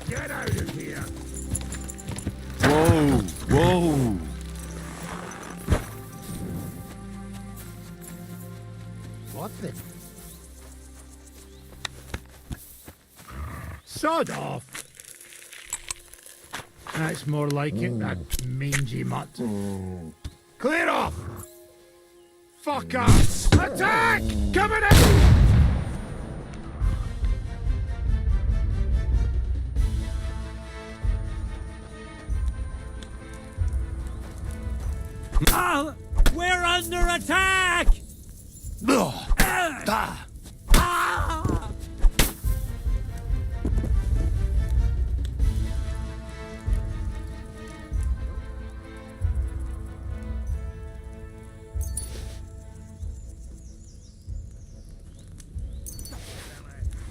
Get out of here! Whoa! Whoa! What the? Sod off! That's more like it, that mangy mutt. Clear off! Fuck off! Attack! Coming in! We're under attack!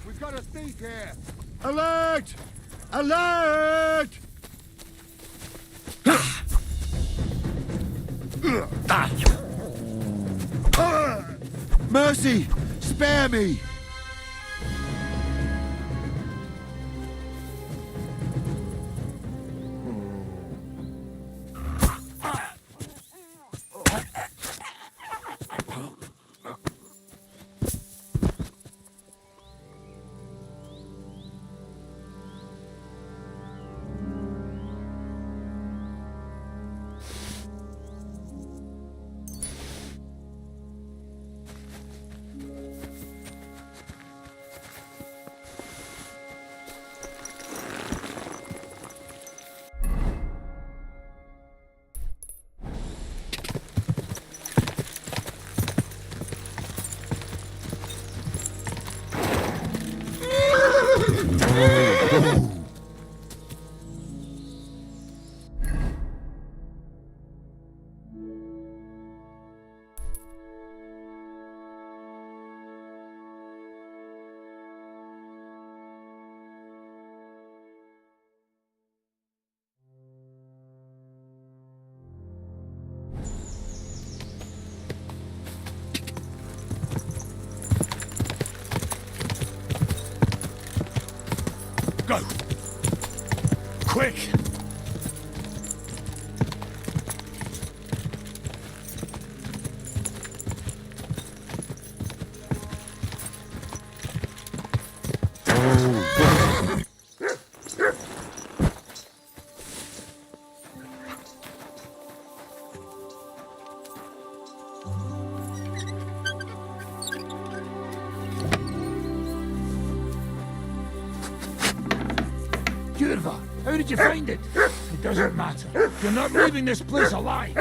We've got a thief here! Alert! Alert! Mercy! Spare me! Go! Quick! Curva, how did you find it? It doesn't matter. You're not leaving this place alive.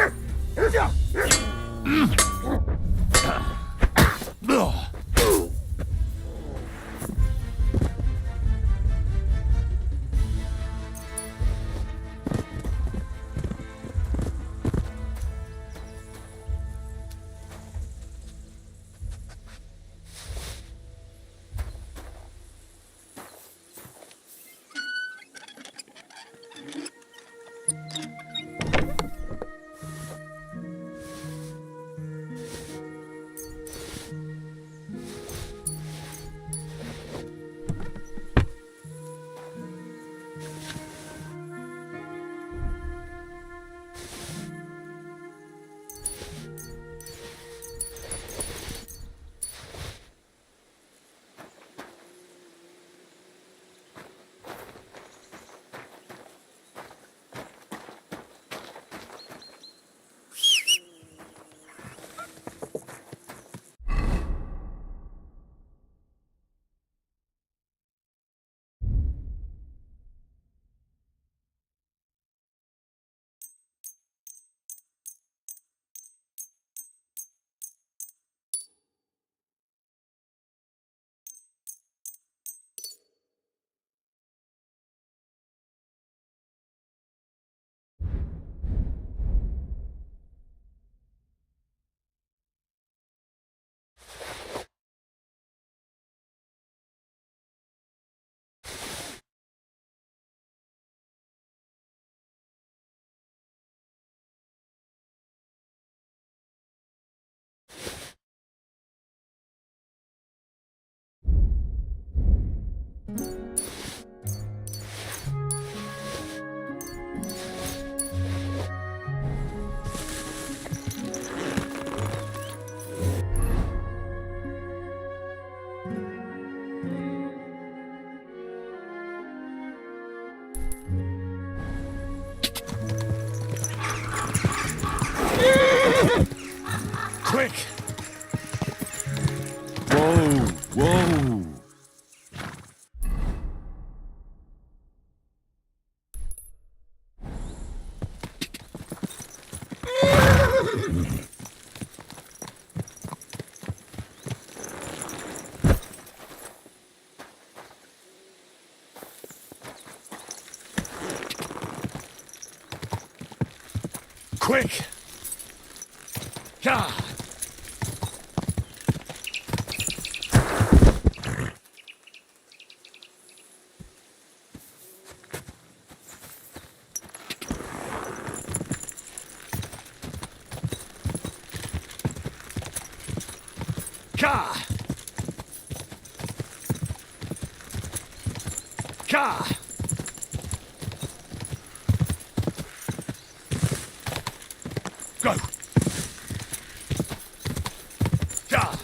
Whoa! Quick! Yeah! Ka! Ka! Go! Ka!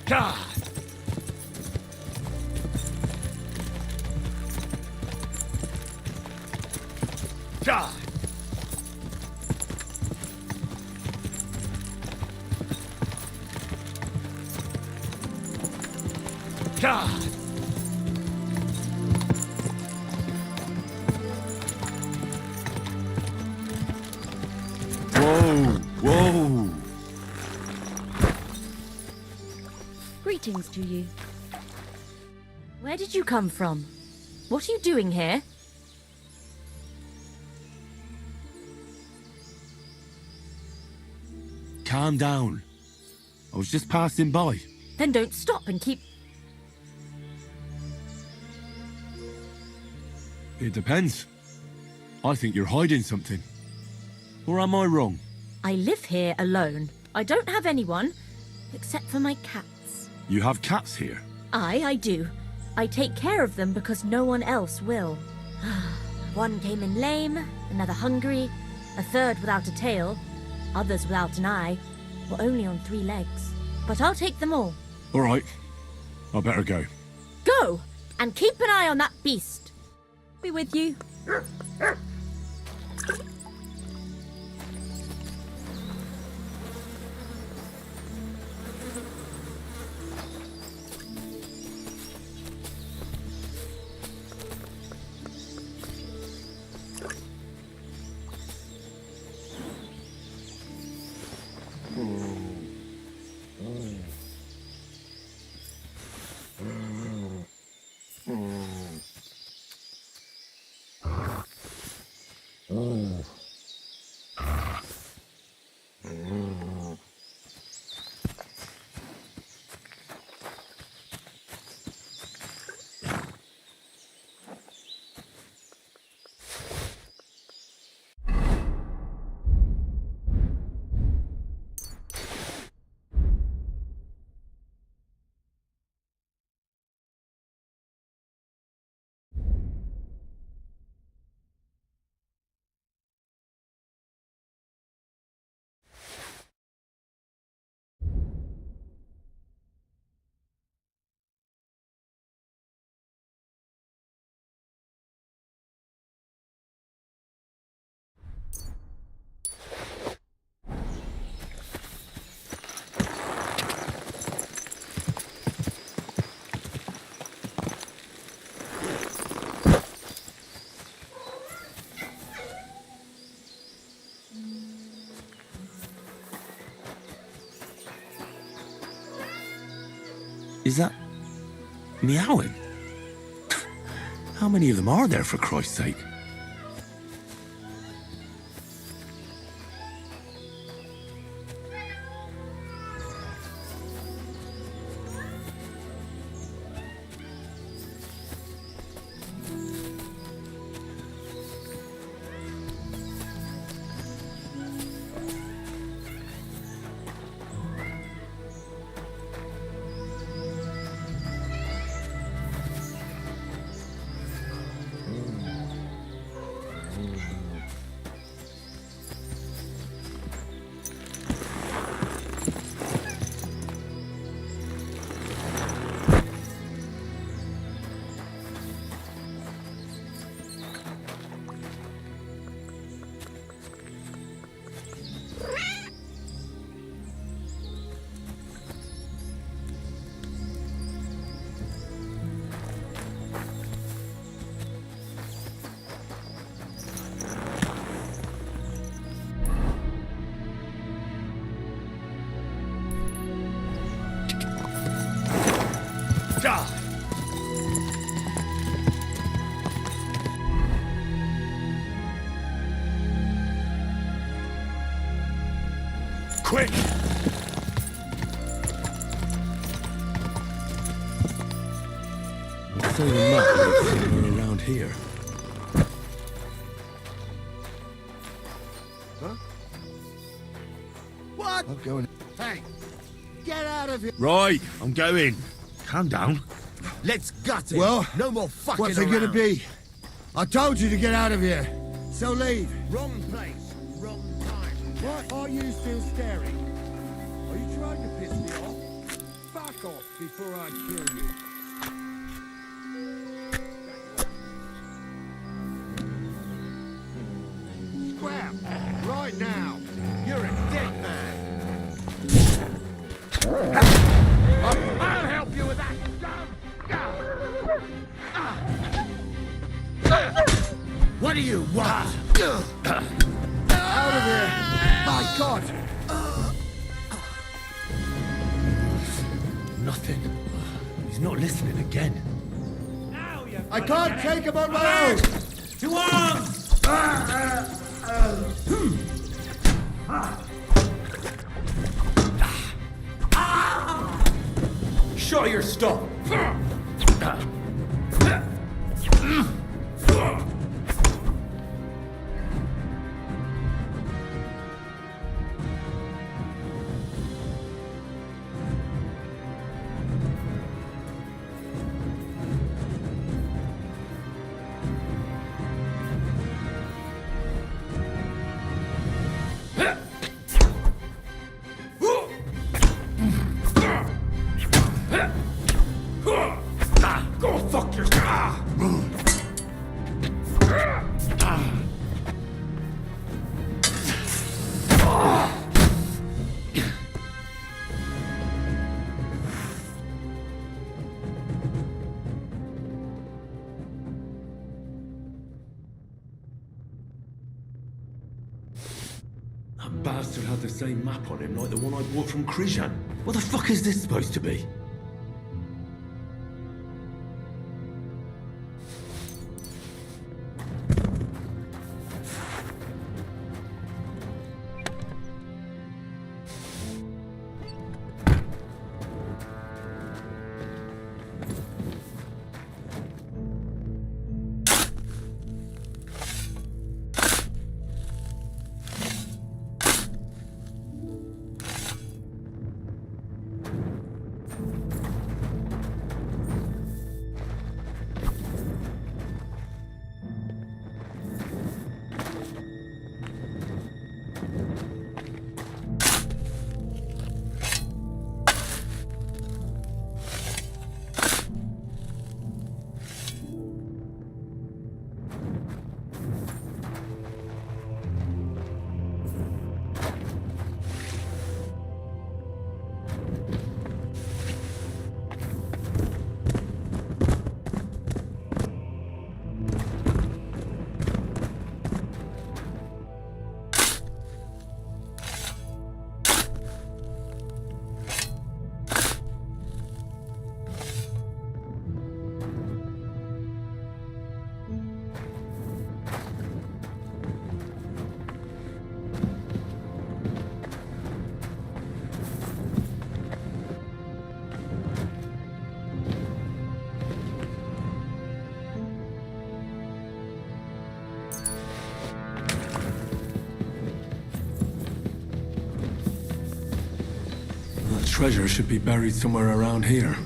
God! God! God! Whoa! Whoa! Greetings to you. Where did you come from? What are you doing here? Calm down. I was just passing by. Then don't stop and keep... It depends. I think you're hiding something. Or am I wrong? I live here alone. I don't have anyone, except for my cats. You have cats here? I do. I take care of them because no one else will. One came in lame, another hungry, a third without a tail, others without an eye, or only on 3 legs. But I'll take them all. All right. I better go. Go! And keep an eye on that beast. Be with you. Is that meowing? How many of them are there, for Christ's sake? Quick! I'd say the map is somewhere around here. Huh? What? I'm going. Hey! Get out of here! Right, I'm going. Calm down. Let's gut it! Well, no more fucking What's it gonna around. be? I told you to get out of here. So leave. Wrong place, wrong time. What are you still staring? Are you trying to piss me off? Back off before I kill you. Scrap! Right now! You're a dead man! I'll help you with that! What do you want? Out of here! My God! Nothing. He's not listening again. Now you I can't take him on my own! to arms! Shut your stop. Go fuck yourself. That bastard had the same map on him like the one I bought from Krijan. What the fuck is this supposed to be? treasure should be buried somewhere around here.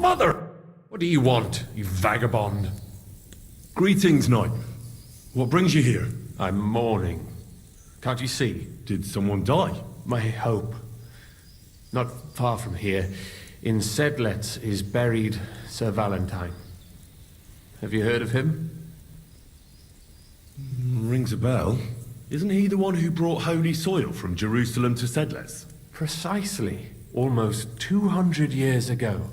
Mother! What do you want, you vagabond? Greetings, knight. What brings you here? I'm mourning. Can't you see? Did someone die? My hope. Not far from here, in Sedlets, is buried Sir Valentine. Have you heard of him? Rings a bell. Isn't he the one who brought holy soil from Jerusalem to Sedles? Precisely. Almost 200 years ago,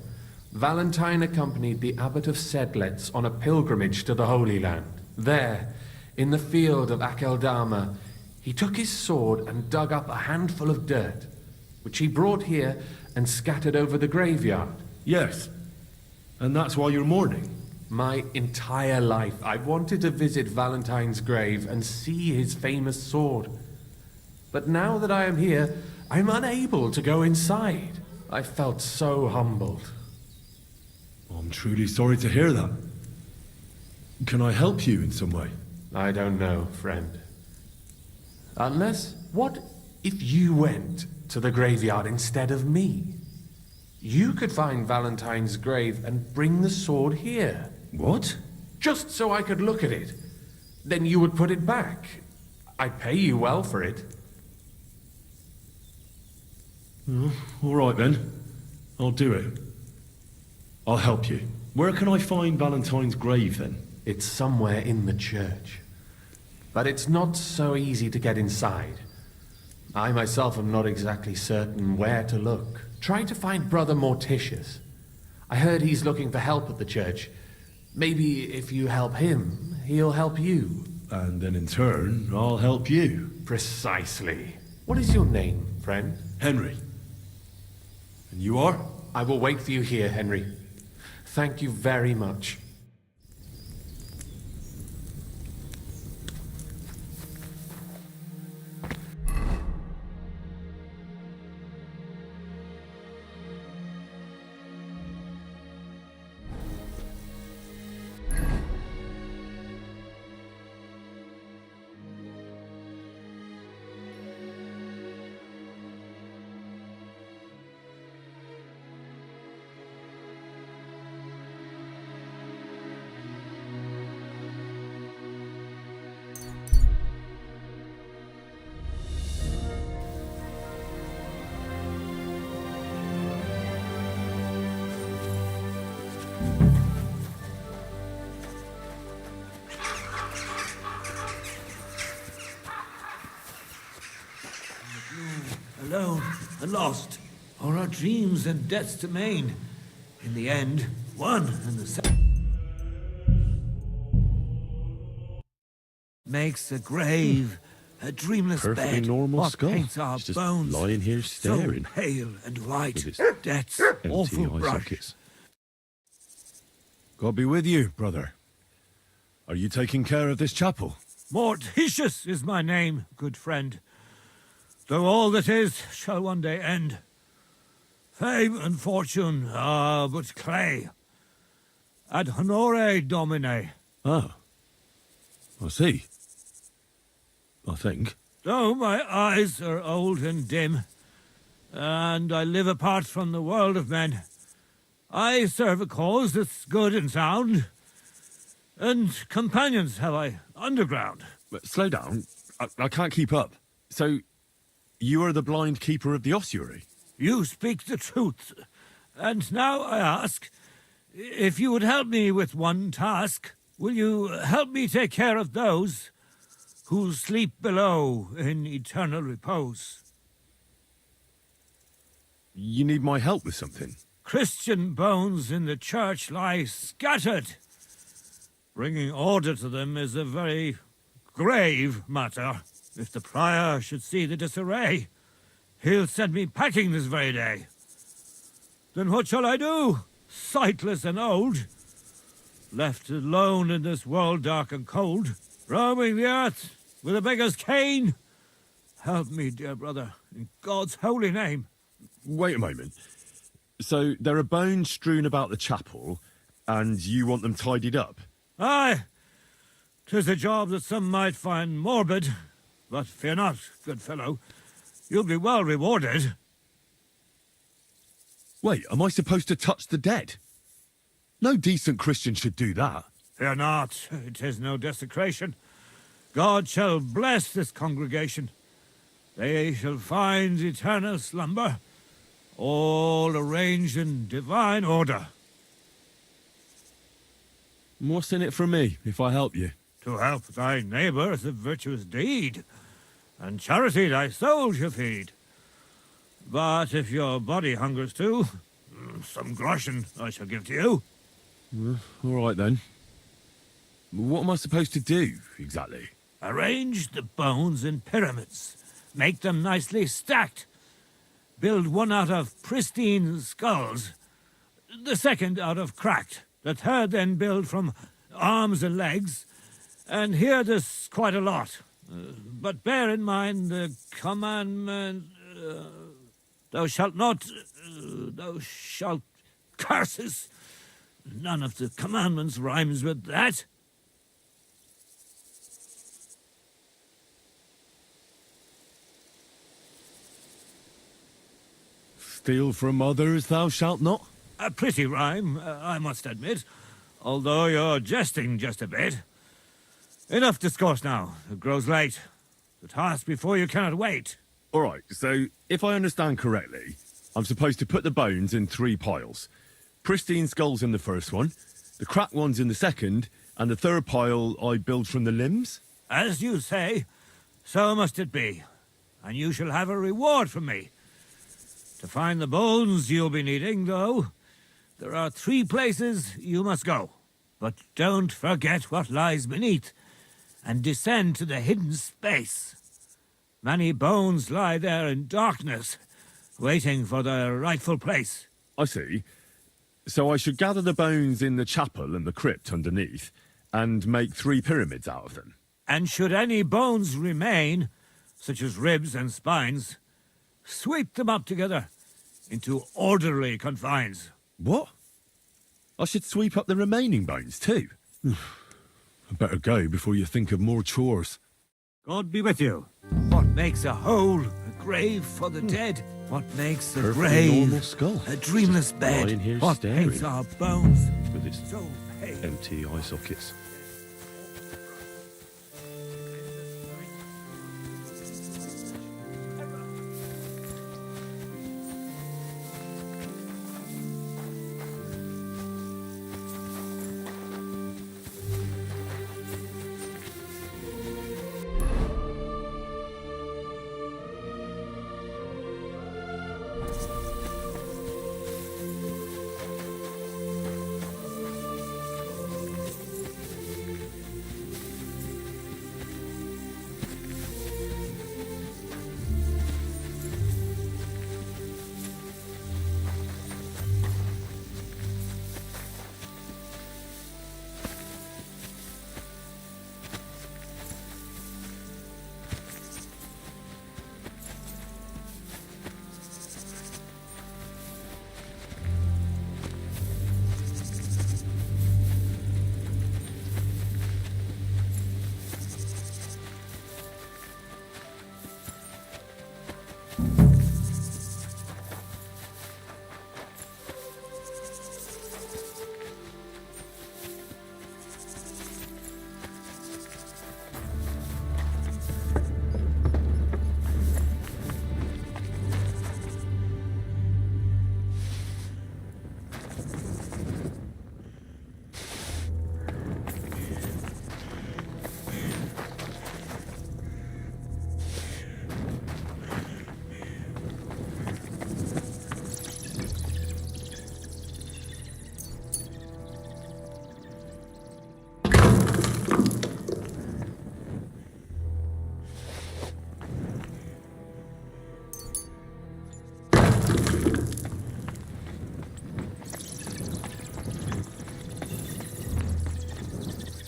Valentine accompanied the abbot of Sedlets on a pilgrimage to the Holy Land. There, In the field of Akeldama, he took his sword and dug up a handful of dirt, which he brought here and scattered over the graveyard. Yes. And that's why you're mourning? My entire life, I've wanted to visit Valentine's grave and see his famous sword. But now that I am here, I'm unable to go inside. I felt so humbled. I'm truly sorry to hear that. Can I help you in some way? I don't know, friend. Unless, what if you went to the graveyard instead of me? You could find Valentine's grave and bring the sword here. What? Just so I could look at it. Then you would put it back. I'd pay you well for it. All right then. I'll do it. I'll help you. Where can I find Valentine's grave then? It's somewhere in the church. But it's not so easy to get inside. I myself am not exactly certain where to look. Try to find Brother Morticius. I heard he's looking for help at the church. Maybe if you help him, he'll help you. And then in turn, I'll help you. Precisely. What is your name, friend? Henry. And you are? I will wait for you here, Henry. Thank you very much. Alone and lost are our dreams and deaths to main. In the end, one and the same makes a grave, a dreamless Perfectly bed. normal What skull. paints our It's just bones lying here staring. so pale and white. With its Death's empty awful eye brush. sockets. God be with you, brother. Are you taking care of this chapel? Morticius is my name, good friend. Though all that is shall one day end. Fame and fortune are but clay. Ad honore domine. Oh. I see. I think. Though my eyes are old and dim, and I live apart from the world of men, I serve a cause that's good and sound, and companions have I underground. But slow down. I can't keep up. So, you are the blind keeper of the ossuary? You speak the truth, and now I ask, if you would help me with one task, will you help me take care of those who sleep below in eternal repose? You need my help with something? Christian bones in the church lie scattered. Bringing order to them is a very grave matter. If the prior should see the disarray, he'll send me packing this very day. Then what shall I do, sightless and old, left alone in this world dark and cold, roaming the earth with a beggar's cane? Help me, dear brother, in God's holy name. Wait a moment. So, there are bones strewn about the chapel, and you want them tidied up? Aye, 'tis a job that some might find morbid, but fear not, good fellow. You'll be well rewarded. Wait, am I supposed to touch the dead? No decent Christian should do that. Fear not, it is no desecration. God shall bless this congregation. They shall find eternal slumber, all arranged in divine order. What's in it for me, if I help you? To help thy neighbour is a virtuous deed, and charity thy soul shall feed. But if your body hungers too, some groschen I shall give to you. All right then. What am I supposed to do, exactly? Arrange the bones in pyramids. Make them nicely stacked. Build one out of pristine skulls, the second out of cracked, the third then build from arms and legs, and here there's quite a lot. But bear in mind the commandment, thou shalt not, thou shalt curses. None of the commandments rhymes with that. Steal from others thou shalt not? A pretty rhyme, I must admit, although you're jesting just a bit. Enough discourse now. It grows late. The task before you cannot wait. All right, so if I understand correctly, I'm supposed to put the bones in 3 piles. Pristine skulls in the first one, the cracked ones in the second, and the third pile I build from the limbs? As you say, so must it be. And you shall have a reward from me. To find the bones you'll be needing, though, there are 3 places you must go. But don't forget what lies beneath, and descend to the hidden space. Many bones lie there in darkness, waiting for their rightful place. I see. So I should gather the bones in the chapel and the crypt underneath, and make 3 pyramids out of them. And should any bones remain, such as ribs and spines, sweep them up together into orderly confines. What? I should sweep up the remaining bones too? I better go before you think of more chores. God be with you. What makes a hole a grave for the dead? What makes a Perfectly grave normal skull. a dreamless Just bed? lying here What staring. makes our bones With its so pale? empty eye sockets.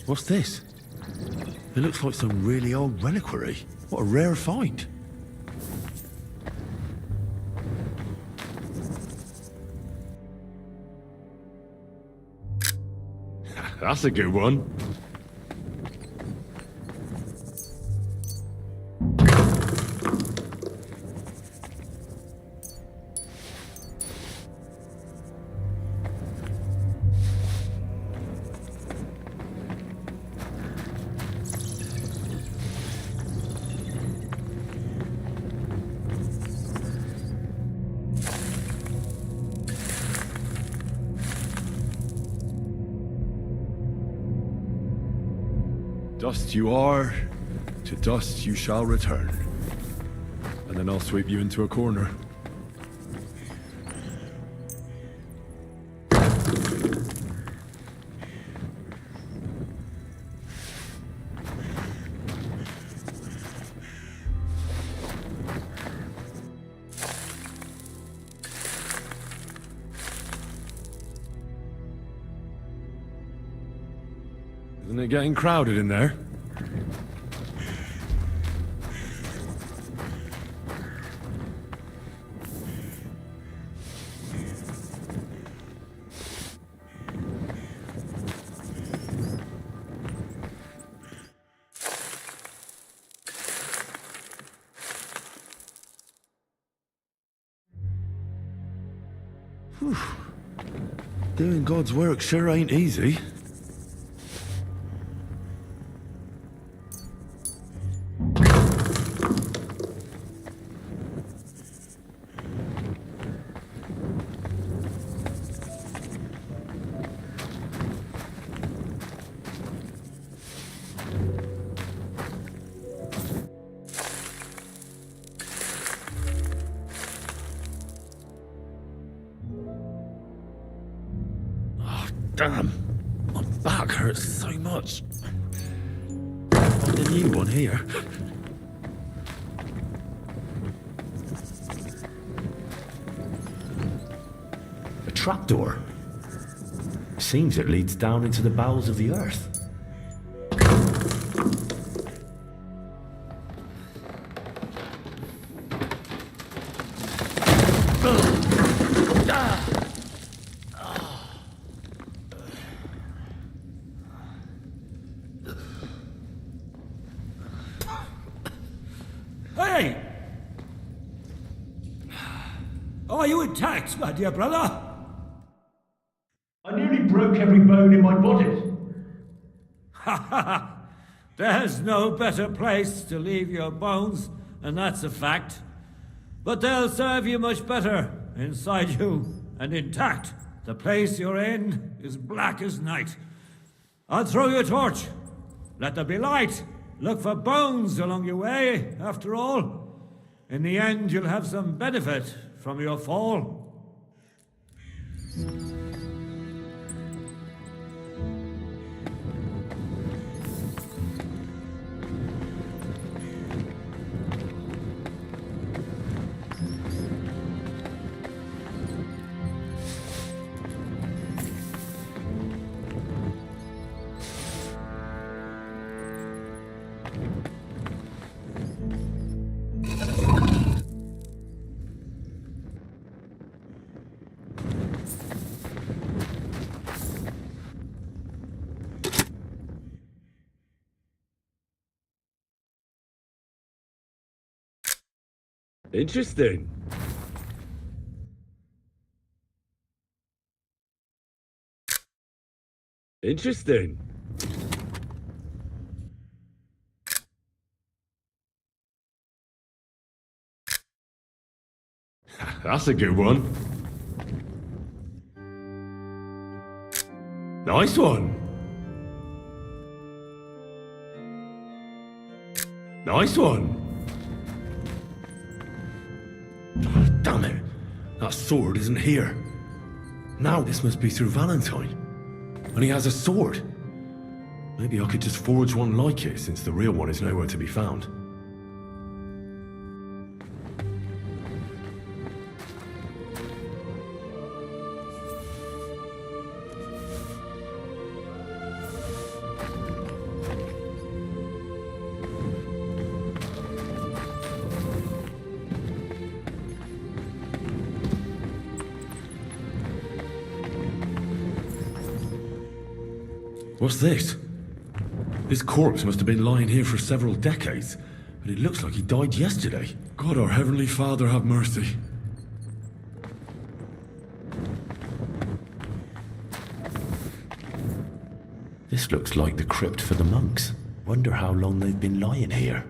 What's this? It looks like some really old reliquary. What a rare find. That's a good one. Dust you are, to dust you shall return. And then I'll sweep you into a corner. Isn't it getting crowded in there? Doing God's work sure ain't easy. Damn, my back hurts so much. Find a new one here. A trapdoor. Seems it leads down into the bowels of the earth. Hey! Are you intact, my dear brother? I nearly broke every bone in my body. Ha ha! There's no better place to leave your bones, and that's a fact. But they'll serve you much better inside you and intact. The place you're in is black as night. I'll throw you a torch. Let there be light. Look for bones along your way, after all. In the end, you'll have some benefit from your fall. Interesting. Interesting. That's a good one. Nice one. Nice one. Oh, damn it. That sword isn't here. Now this must be through Valentine. And he has a sword. Maybe I could just forge one like it, since the real one is nowhere to be found. What's this? His corpse must have been lying here for several decades, but it looks like he died yesterday. God, our Heavenly Father, have mercy. This looks like the crypt for the monks. Wonder how long they've been lying here.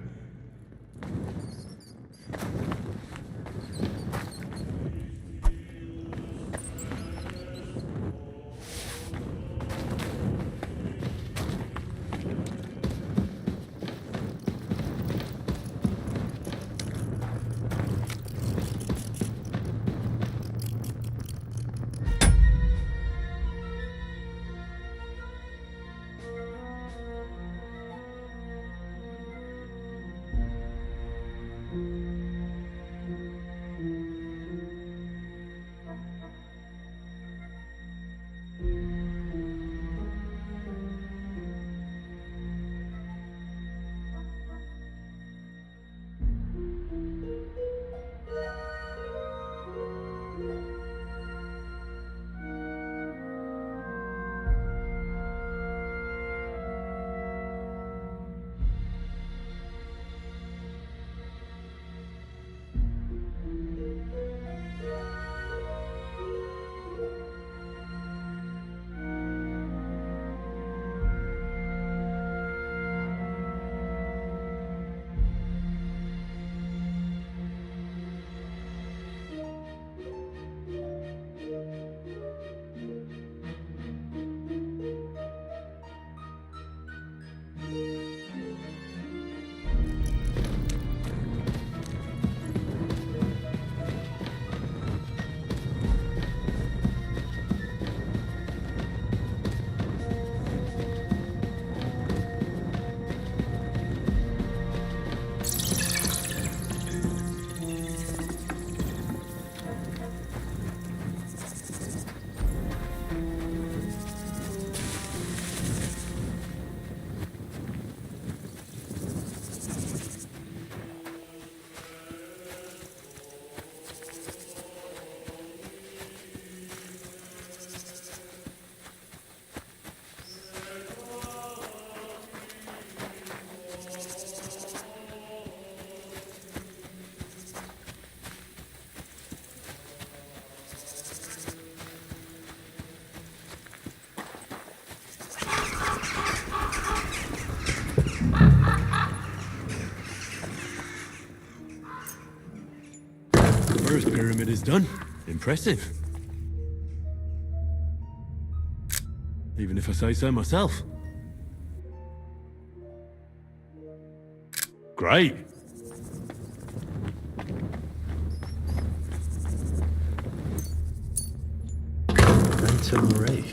pyramid is done. Impressive. Even if I say so myself. Great. Marie.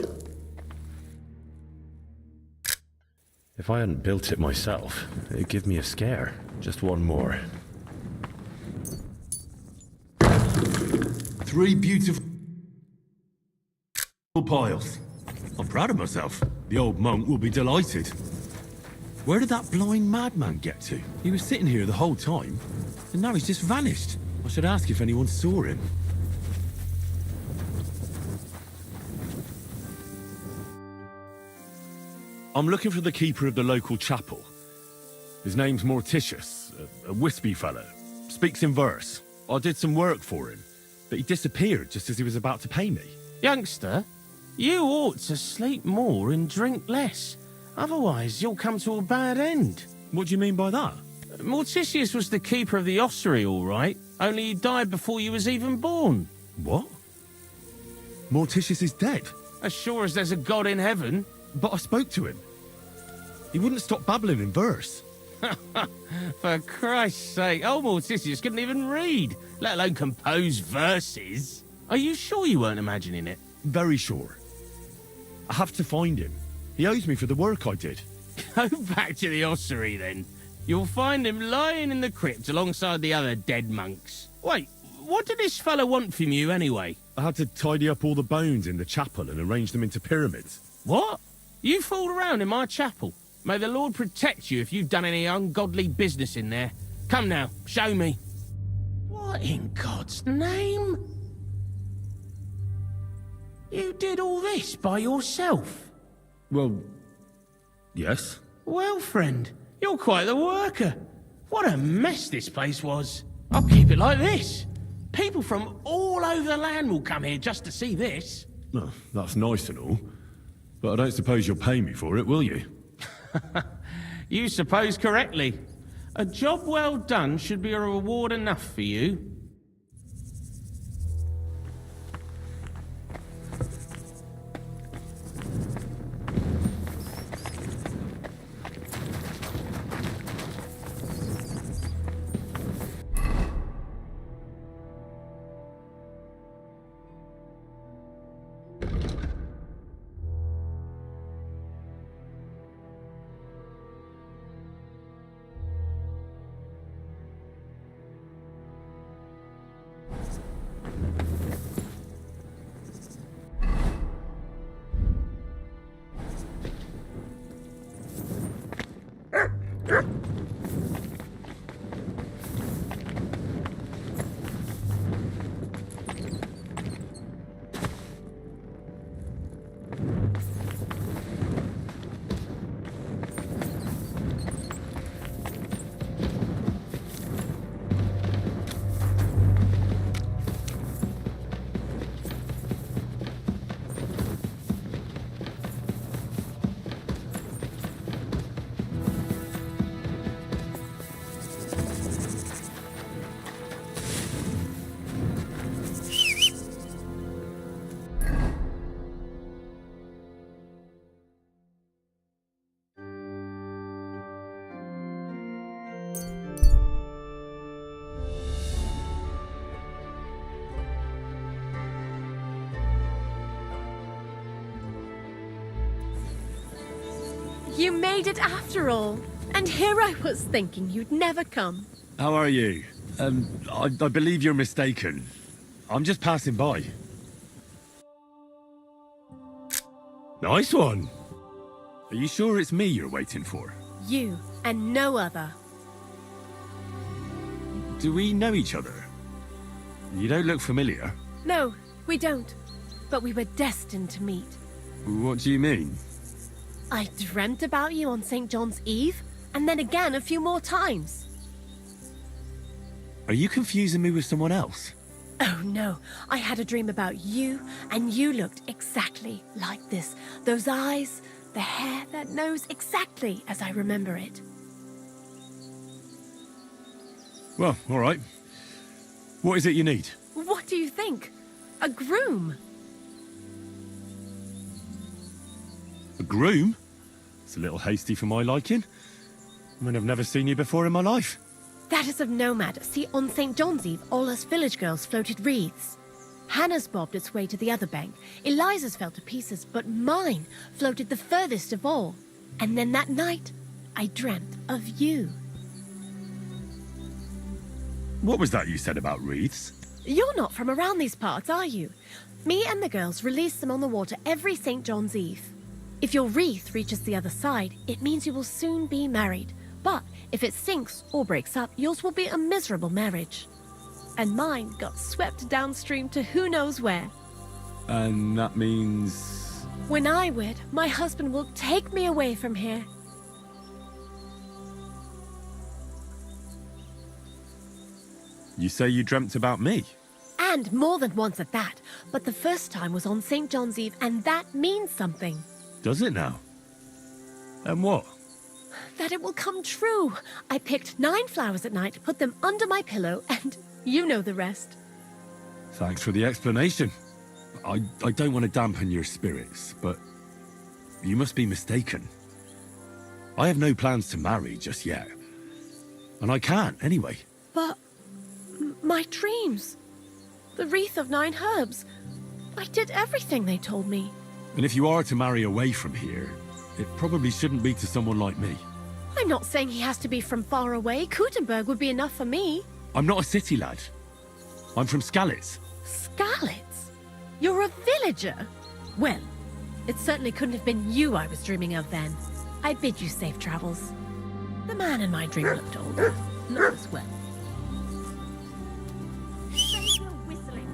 If I hadn't built it myself, it'd give me a scare. Just one more. 3 beautiful piles. I'm proud of myself. The old monk will be delighted. Where did that blind madman get to? He was sitting here the whole time, and now he's just vanished. I should ask if anyone saw him. I'm looking for the keeper of the local chapel. His name's Morticius, a wispy fellow. Speaks in verse. I did some work for him, but he disappeared just as he was about to pay me. Youngster, you ought to sleep more and drink less. Otherwise, you'll come to a bad end. What do you mean by that? Morticius was the keeper of the ossuary, all right. Only he died before you was even born. What? Morticius is dead? As sure as there's a God in heaven. But I spoke to him. He wouldn't stop babbling in verse. For Christ's sake, old Morticius couldn't even read, let alone compose verses. Are you sure you weren't imagining it? Very sure. I have to find him. He owes me for the work I did. Go back to the ossuary, then. You'll find him lying in the crypt alongside the other dead monks. Wait, what did this fellow want from you, anyway? I had to tidy up all the bones in the chapel and arrange them into pyramids. What? You fooled around in my chapel. May the Lord protect you if you've done any ungodly business in there. Come now, show me. What in God's name? You did all this by yourself? Well, yes. Well, friend, you're quite the worker. What a mess this place was. I'll keep it like this. People from all over the land will come here just to see this. Oh, that's nice and all. But I don't suppose you'll pay me for it, will you? You suppose correctly. A job well done should be a reward enough for you. You made it after all. And here I was thinking you'd never come. How are you? I believe you're mistaken. I'm just passing by. Nice one. Are you sure it's me you're waiting for? You and no other. Do we know each other? You don't look familiar. No, we don't. But we were destined to meet. What do you mean? I dreamt about you on St. John's Eve, and then again a few more times. Are you confusing me with someone else? Oh no, I had a dream about you, and you looked exactly like this. Those eyes, the hair, that nose, exactly as I remember it. Well, all right. What is it you need? What do you think? A groom? A groom? It's a little hasty for my liking. I mean, I've never seen you before in my life. That is of no matter. See, on St. John's Eve, all us village girls floated wreaths. Hannah's bobbed its way to the other bank. Eliza's fell to pieces, but mine floated the furthest of all. And then that night, I dreamt of you. What was that you said about wreaths? You're not from around these parts, are you? Me and the girls release them on the water every St. John's Eve. If your wreath reaches the other side, it means you will soon be married. But if it sinks or breaks up, yours will be a miserable marriage. And mine got swept downstream to who knows where. And that means... When I wed, my husband will take me away from here. You say you dreamt about me? And more than once at that. But the first time was on St. John's Eve, and that means something. Does it now? And what? That it will come true. I picked 9 flowers at night, put them under my pillow, and you know the rest. Thanks for the explanation. I don't want to dampen your spirits, but you must be mistaken. I have no plans to marry just yet. And I can't, anyway. But my dreams, the wreath of 9 herbs, I did everything they told me. And if you are to marry away from here, it probably shouldn't be to someone like me. I'm not saying he has to be from far away. Kuttenberg would be enough for me. I'm not a city lad. I'm from Skalitz. Skalitz? You're a villager? Well, it certainly couldn't have been you I was dreaming of then. I bid you safe travels. The man in my dream looked older, not as well. Save your whistling.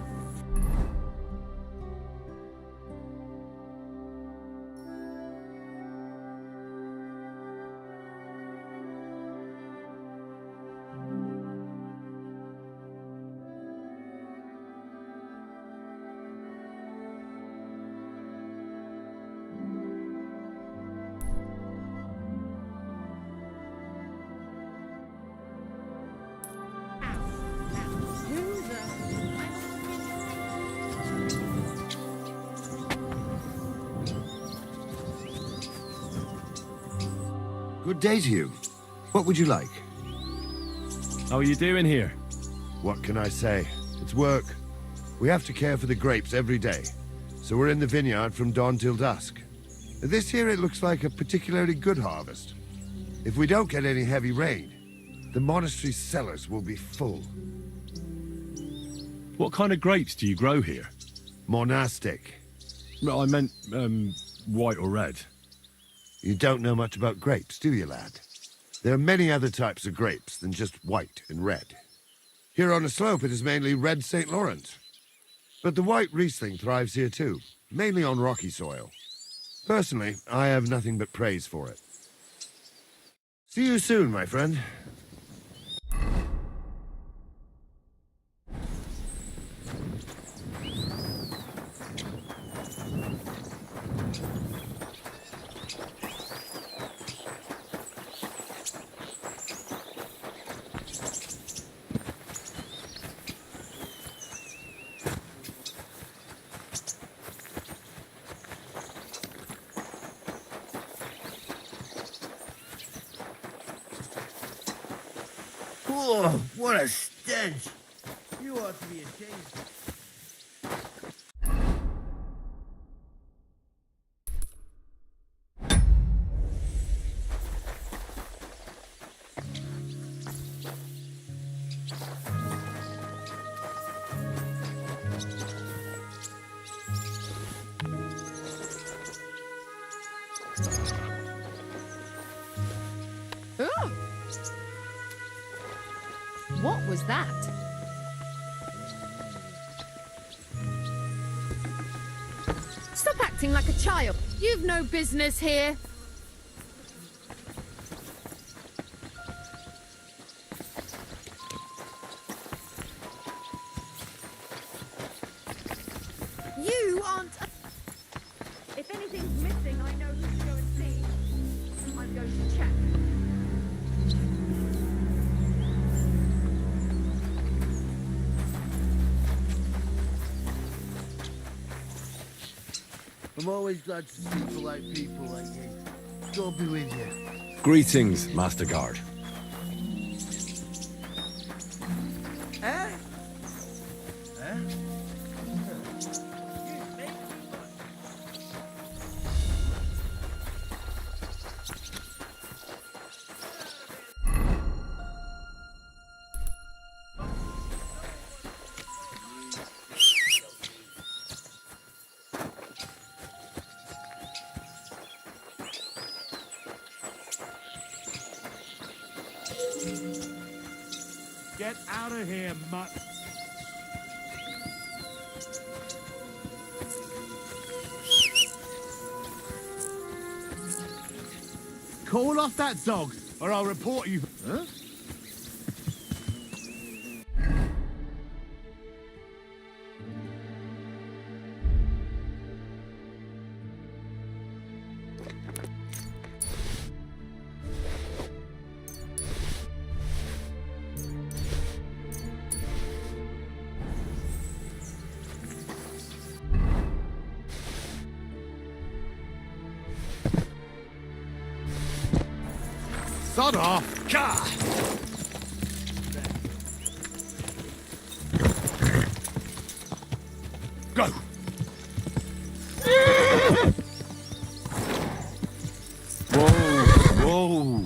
Good day to you. What would you like? How are you doing here? What can I say? It's work. We have to care for the grapes every day, so we're in the vineyard from dawn till dusk. This year it looks like a particularly good harvest. If we don't get any heavy rain, the monastery's cellars will be full. What kind of grapes do you grow here? Monastic. No, I meant, white or red. You don't know much about grapes, do you, lad? There are many other types of grapes than just white and red. Here on the slope it is mainly red St. Lawrence. But the white Riesling thrives here too, mainly on rocky soil. Personally, I have nothing but praise for it. See you soon, my friend. Oh, what a stench! You ought to be ashamed. Oh! What was that? Stop acting like a child. You've no business here. You aren't... If anything's missing, I know who to go and see. I'm going to check. I'm always glad to see polite people like you. God be with you. Greetings, Master Guard. Eh? Eh? Get out of here, mutt. Call off that dog, or I'll report you. Huh? Sod off! Gah! Go! Whoa, whoa.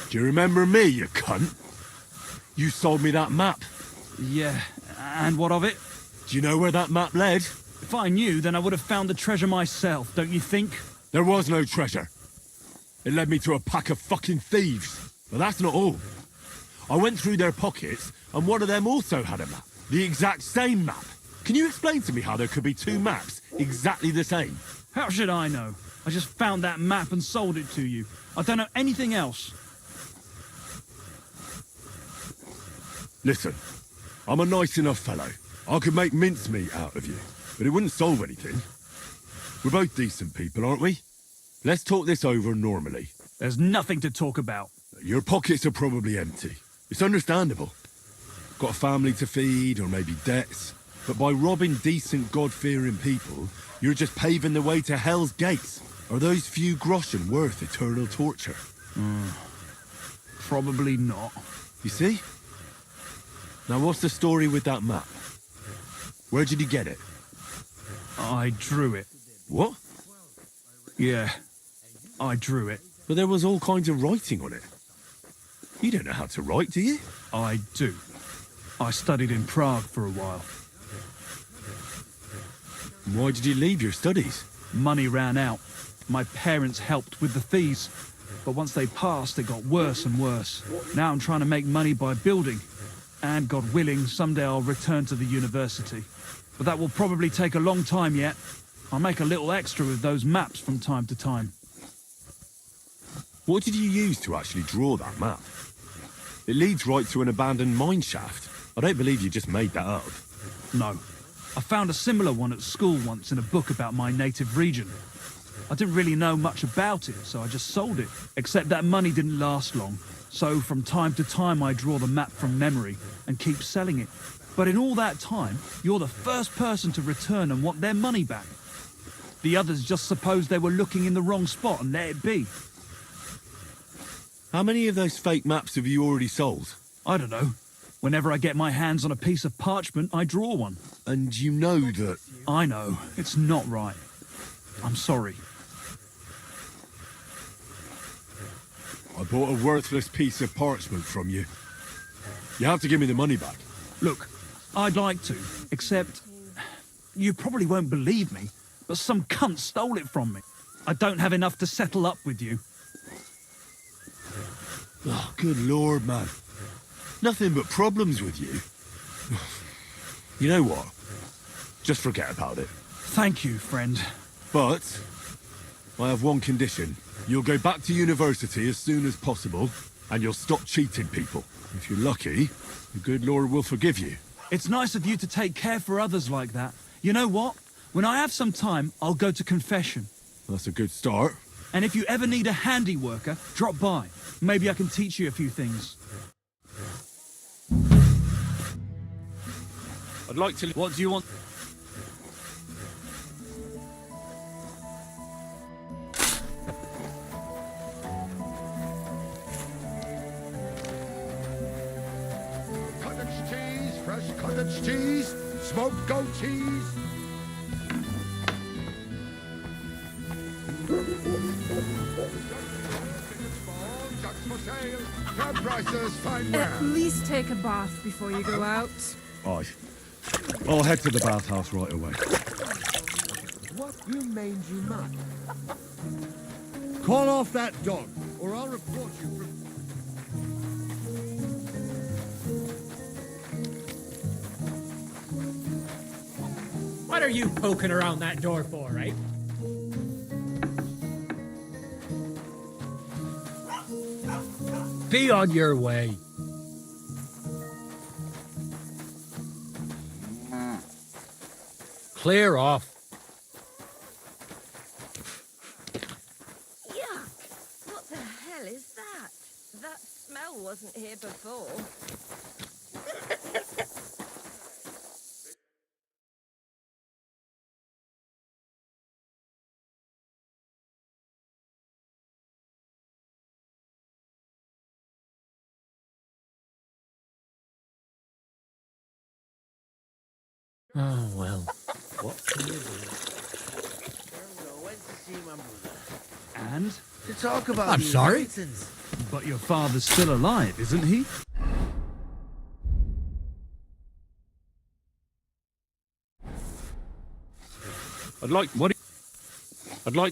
Do you remember me, you cunt? You sold me that map. Yeah, and what of it? Do you know where that map led? If I knew, then I would have found the treasure myself, don't you think? There was no treasure. It led me to a pack of fucking thieves. But that's not all. I went through their pockets, and one of them also had a map. The exact same map. Can you explain to me how there could be two maps exactly the same? How should I know? I just found that map and sold it to you. I don't know anything else. Listen, I'm a nice enough fellow. I could make mincemeat out of you, but it wouldn't solve anything. We're both decent people, aren't we? Let's talk this over normally. There's nothing to talk about. Your pockets are probably empty. It's understandable. Got a family to feed, or maybe debts. But by robbing decent, God-fearing people, you're just paving the way to Hell's Gates. Are those few groschen worth eternal torture? Probably not. You see? Now what's the story with that map? Where did you get it? I drew it. What? Yeah, I drew it. But there was all kinds of writing on it. You don't know how to write, do you? I do. I studied in Prague for a while. Why did you leave your studies? Money ran out. My parents helped with the fees. But once they passed, it got worse and worse. Now I'm trying to make money by building. And God willing, someday I'll return to the university. But that will probably take a long time yet. I'll make a little extra with those maps from time to time. What did you use to actually draw that map? It leads right to an abandoned mine shaft. I don't believe you just made that up. No. I found a similar one at school once in a book about my native region. I didn't really know much about it, so I just sold it. Except that money didn't last long. So from time to time I draw the map from memory and keep selling it. But in all that time, you're the first person to return and want their money back. The others just supposed they were looking in the wrong spot and let it be. How many of those fake maps have you already sold? I don't know. Whenever I get my hands on a piece of parchment, I draw one. And you know that... I know. It's not right. I'm sorry. I bought a worthless piece of parchment from you. You have to give me the money back. Look, I'd like to, except you probably won't believe me, but some cunt stole it from me. I don't have enough to settle up with you. Oh, good lord, man. Nothing but problems with you. You know what? Just forget about it. Thank you, friend. But I have one condition. You'll go back to university as soon as possible, and you'll stop cheating people. If you're lucky, the good Lord will forgive you. It's nice of you to take care for others like that. You know what? When I have some time, I'll go to confession. That's a good start. And if you ever need a handy worker, drop by. Maybe I can teach you a few things. I'd like to... What do you want? Cottage cheese, fresh cottage cheese, smoked goat cheese. Ducks for sale, fair prices, fine wear. At least take a bath before you go out. Aye. I'll head to the bathhouse right away. What you mangy mutt? Call off that dog, or I'll report you from... What are you poking around that door for, right? Be on your way. Clear off. Yuck! What the hell is that? That smell wasn't here before. Oh, well. What can you do? I went to see my mother. And? To talk about I'm the sorry? inheritance. But your father's still alive, isn't he?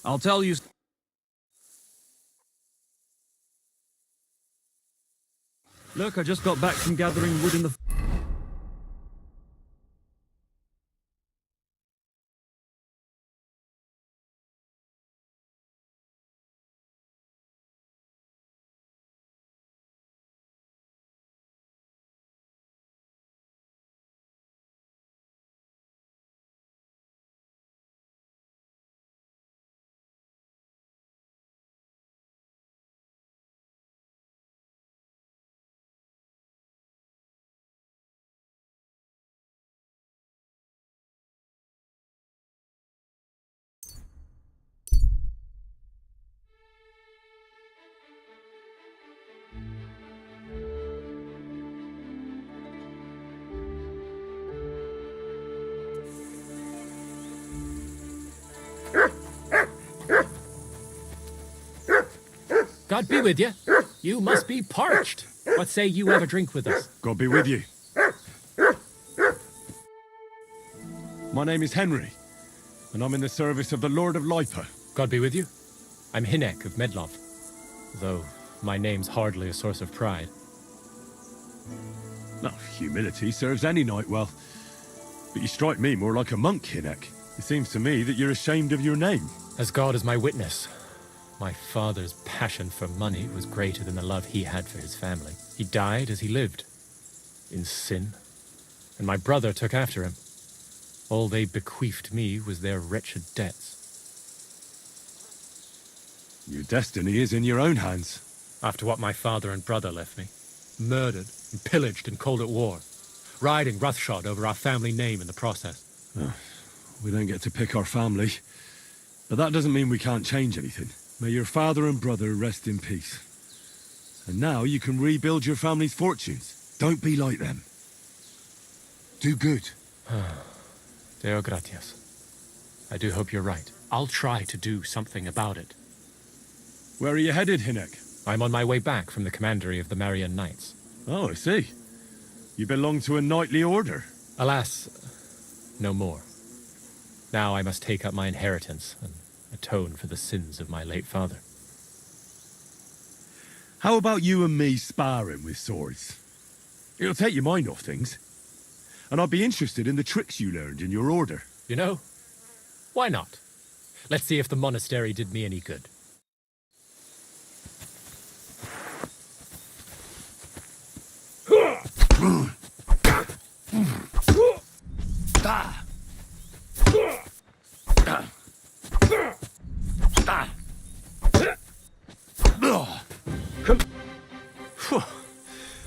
I'll tell you... Look, I just got back from gathering wood in the... God be with you. You must be parched. What say you have a drink with us? God be with you. My name is Henry, and I'm in the service of the Lord of Lipa. God be with you. I'm Hinek of Medlov, though my name's hardly a source of pride. No, humility serves any knight well. But you strike me more like a monk, Hinek. It seems to me that you're ashamed of your name. As God is my witness, my father's passion for money was greater than the love he had for his family. He died as he lived, in sin, and my brother took after him. All they bequeathed me was their wretched debts. Your destiny is in your own hands. After what my father and brother left me, murdered and pillaged and called at war, riding roughshod over our family name in the process. Oh, we don't get to pick our family, but that doesn't mean we can't change anything. May your father and brother rest in peace. And now you can rebuild your family's fortunes. Don't be like them. Do good. Deo gratias. I do hope you're right. I'll try to do something about it. Where are you headed, Hinek? I'm on my way back from the commandery of the Marian Knights. Oh, I see. You belong to a knightly order. Alas, no more. Now I must take up my inheritance and atone for the sins of my late father. How about you and me sparring with swords? It'll take your mind off things. And I'd be interested in the tricks you learned in your order. You know, why not? Let's see if the monastery did me any good.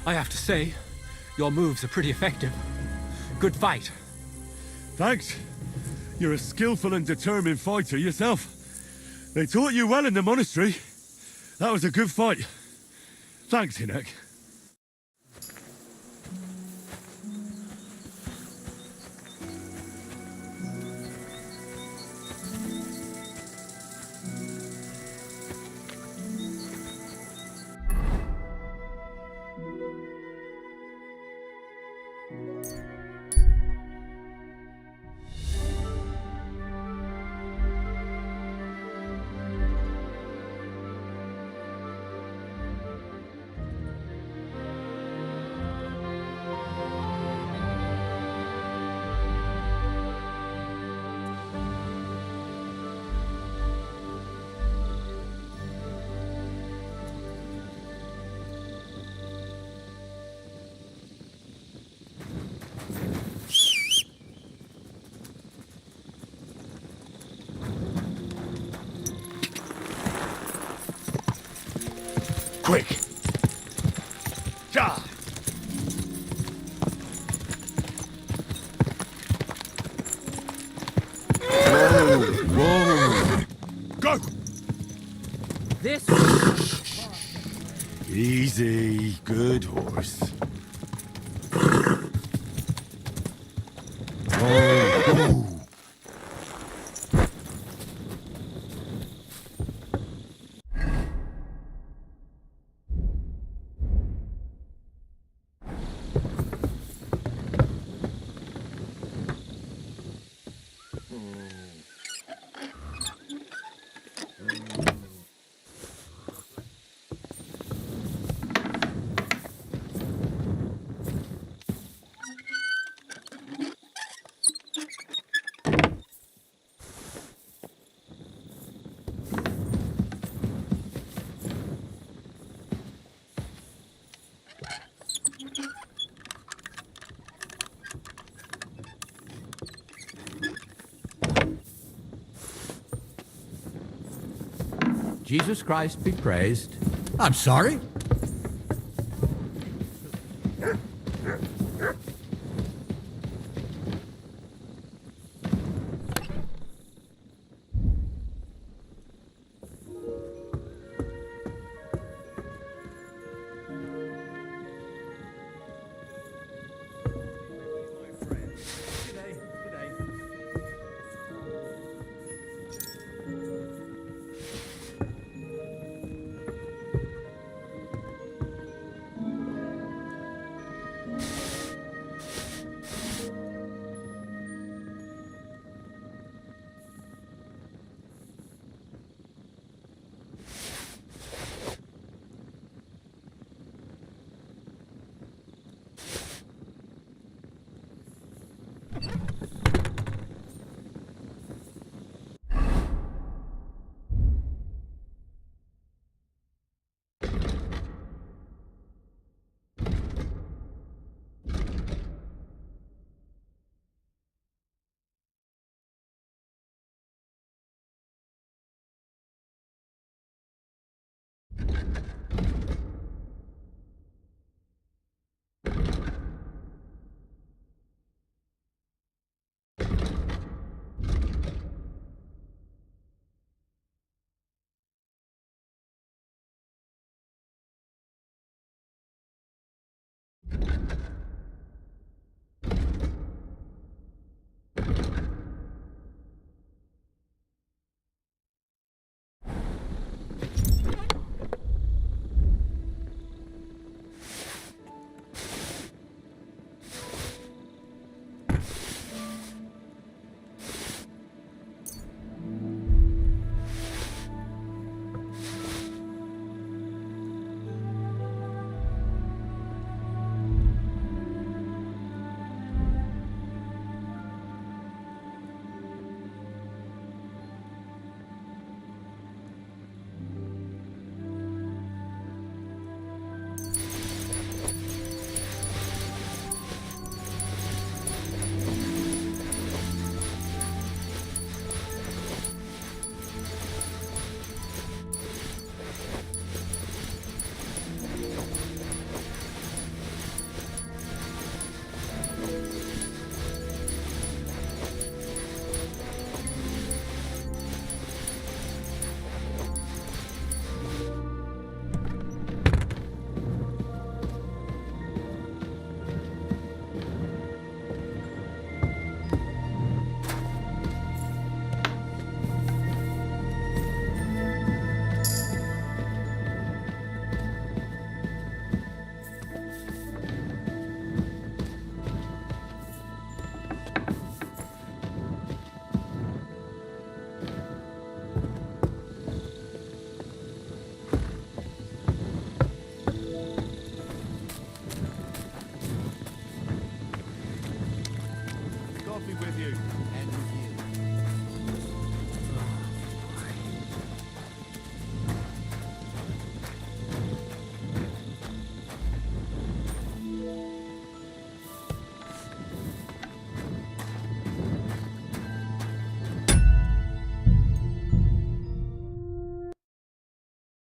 I have to say, your moves are pretty effective. Good fight. Thanks. You're a skillful and determined fighter yourself. They taught you well in the monastery. That was a good fight. Thanks, Hinek. Quick! Ja! Whoa! Go! This... Easy, good horse. Oh, Jesus Christ be praised. I'm sorry? be with you. And with you.